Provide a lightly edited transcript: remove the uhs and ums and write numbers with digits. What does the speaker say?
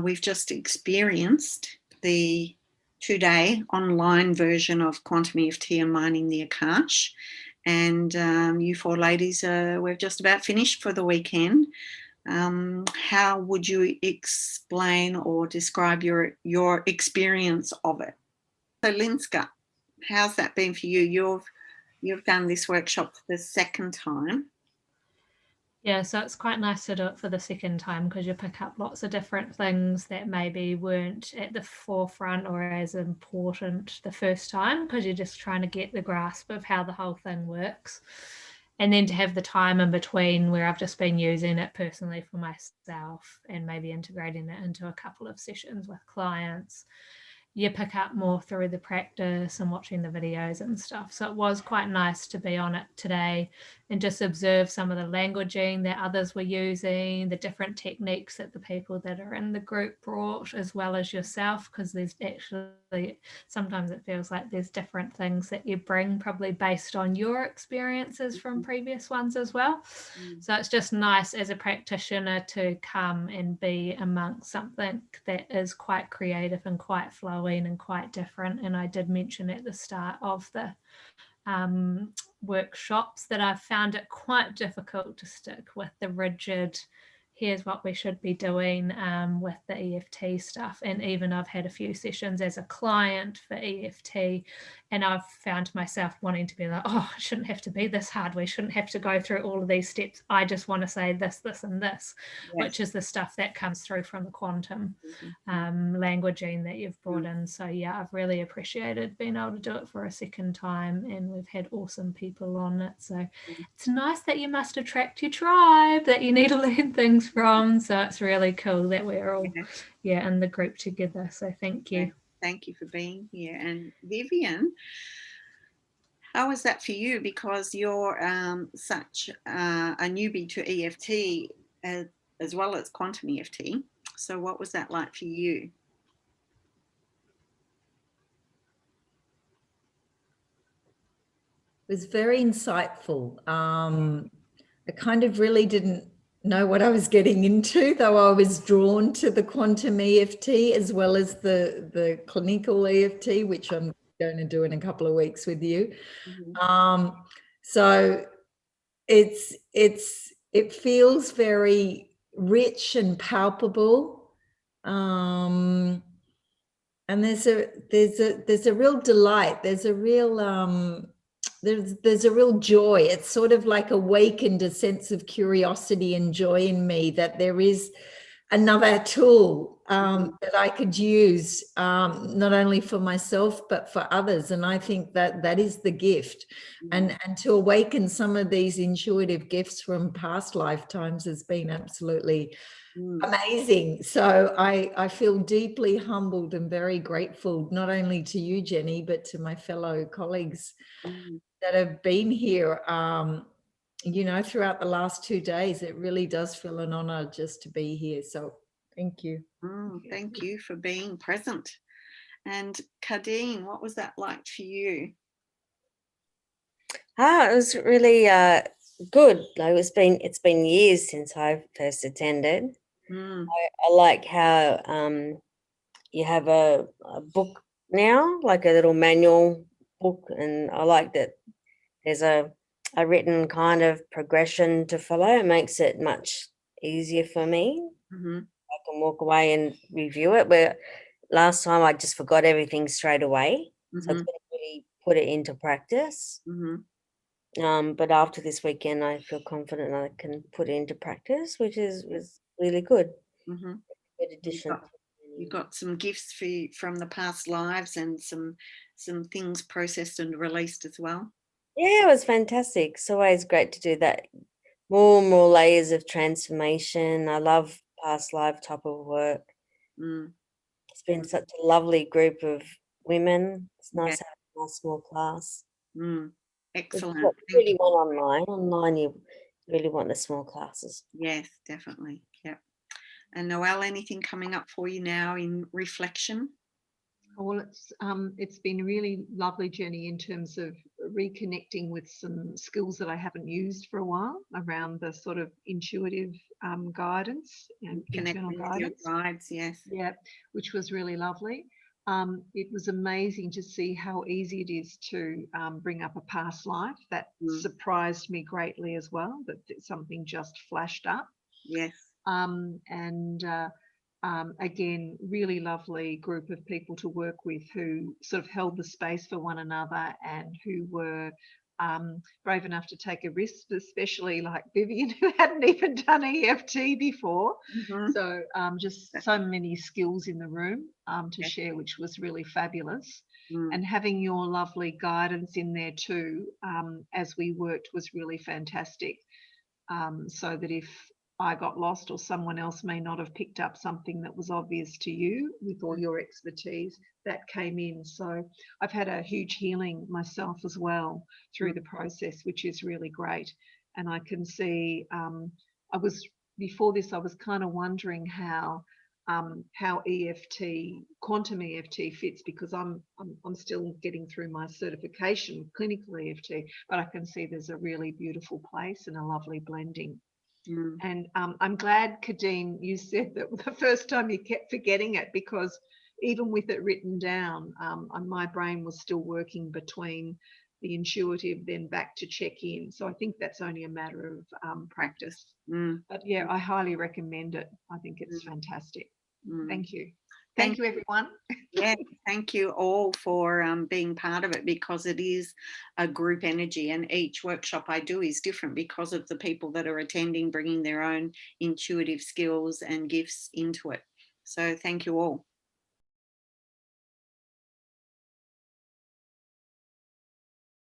we've just experienced the 2-day online version of Quantum EFT and Mining the Akash. And you four ladies, we've just about finished for the weekend. How would you explain or describe your experience of it? So Linska, how's that been for you? You've done this workshop for the second time. Yeah, so it's quite nice to do it for the second time because you pick up lots of different things that maybe weren't at the forefront or as important the first time, because you're just trying to get the grasp of how the whole thing works. And then to have the time in between where I've just been using it personally for myself and maybe integrating it into a couple of sessions with clients, you pick up more through the practice and watching the videos and stuff. So it was quite nice to be on it today and just observe some of the languaging that others were using, the different techniques that the people that are in the group brought, as well as yourself, because there's actually, sometimes it feels like there's different things that you bring probably based on your experiences from previous ones as well. So it's just nice as a practitioner to come and be amongst something that is quite creative and quite flowing and quite different. And I did mention at the start of the workshops that I've found it quite difficult to stick with the rigid, here's what we should be doing with the EFT stuff. And even I've had a few sessions as a client for EFT, and I've found myself wanting to be like, oh, it shouldn't have to be this hard. We shouldn't have to go through all of these steps. I just want to say this, this, and this, which is the stuff that comes through from the quantum languaging that you've brought in. So yeah, I've really appreciated being able to do it for a second time, and we've had awesome people on it. So it's nice that you must attract your tribe that you need to learn things from. So it's really cool that we're all in the group together. So thank you. Thank you for being here. And Vivian, how was that for you? Because you're such a newbie to EFT as well as quantum EFT. So what was that like for you? It was very insightful. I kind of really didn't know what I was getting into, though I was drawn to the quantum EFT as well as the clinical EFT, which I'm going to do in a couple of weeks with you. So it feels very rich and palpable, and there's a real delight. There's a real there's a real joy. It's sort of like awakened a sense of curiosity and joy in me that there is another tool that I could use, not only for myself, but for others. And I think that that is the gift. And to awaken some of these intuitive gifts from past lifetimes has been absolutely amazing. So I feel deeply humbled and very grateful, not only to you, Jenny, but to my fellow colleagues that have been here, you know, throughout the last 2 days. It really does feel an honor just to be here. So thank you. Thank you for being present. And Kadeen, what was that like for you? It was really good. Like it's been years since I first attended. I like how you have a book now, like a little manual book, and I like that there's a written kind of progression to follow. It makes it much easier for me. I can walk away and review it, where last time I just forgot everything straight away. So I couldn't really put it into practice. But after this weekend, I feel confident I can put it into practice, which was really good. Good addition. You got some gifts from the past lives and some things processed and released as well. Yeah, it was fantastic. It's always great to do that. More and more layers of transformation. I love past life type of work. It's been such a lovely group of women. It's nice to have a small class. Excellent. You really want online. Online, you really want the small classes. Yes, definitely. Yep. And Noelle, anything coming up for you now in reflection? Well, it's been a really lovely journey in terms of reconnecting with some skills that I haven't used for a while around the sort of intuitive guidance and internal Connecting with your guidance. guides, yes. Yeah, which was really lovely. It was amazing to see how easy it is to bring up a past life. That surprised me greatly as well, that something just flashed up. Yes. Again, really lovely group of people to work with who sort of held the space for one another and who were brave enough to take a risk, especially like Vivian, who hadn't even done EFT before. So just so many skills in the room to share, which was really fabulous. And having your lovely guidance in there too, as we worked, was really fantastic. So that if I got lost or someone else may not have picked up something that was obvious to you with all your expertise, that came in. So I've had a huge healing myself as well through the process, which is really great. And I can see, before this, I was kind of wondering how EFT, quantum EFT fits, because I'm still getting through my certification, clinical EFT, but I can see there's a really beautiful place and a lovely blending. And I'm glad, Kadeen, you said that the first time you kept forgetting it, because even with it written down, my brain was still working between the intuitive, then back to check in. So I think that's only a matter of practice. But yeah, I highly recommend it. I think it's fantastic. Thank you. Thank you, everyone. Yeah, thank you all for being part of it, because it is a group energy, and each workshop I do is different because of the people that are attending, bringing their own intuitive skills and gifts into it. So thank you all.